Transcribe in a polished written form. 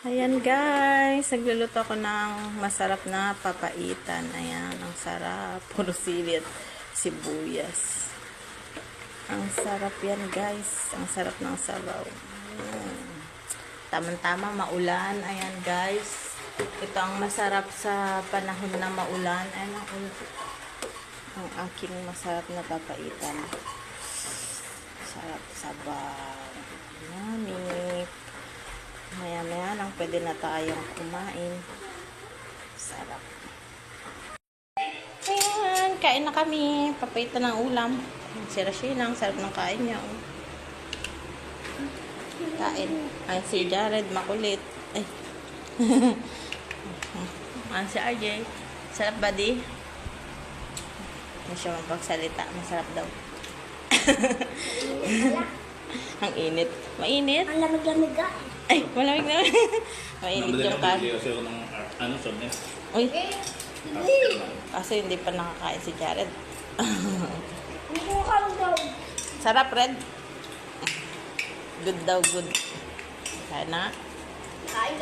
Ayan guys, nagluluto ako ng masarap na papaitan. Ayan, ang sarap. Puro sili at sibuyas. Ang sarap yan guys. Ang sarap ng sabaw. Tamang-tama, maulan. Ayan guys. Ito ang masarap sa panahon na maulan. Ayan ang aking masarap na papaitan. Sarap sabaw. Yummy. Maya-maya lang pwede na tayong kumain. Sarap. Ayan, kain na kami. Papaitan ng ulam. Si Rashina, ang sarap ng kain niya. Kain. Ay, si Jared, makulit. Ay. Si RJ. Sarap ba di? Hindi siya mapagsalita. Masarap daw. Ang init. Mainit? Ang lamig-lamig ka. Ay, malamig na. Mainit yung kain. Kasi ako ng sobrang. Uy. Kasi hindi pa nakakain si Jared. Hindi ko kami daw. Sarap, Red. Good daw, good. Sana. Kain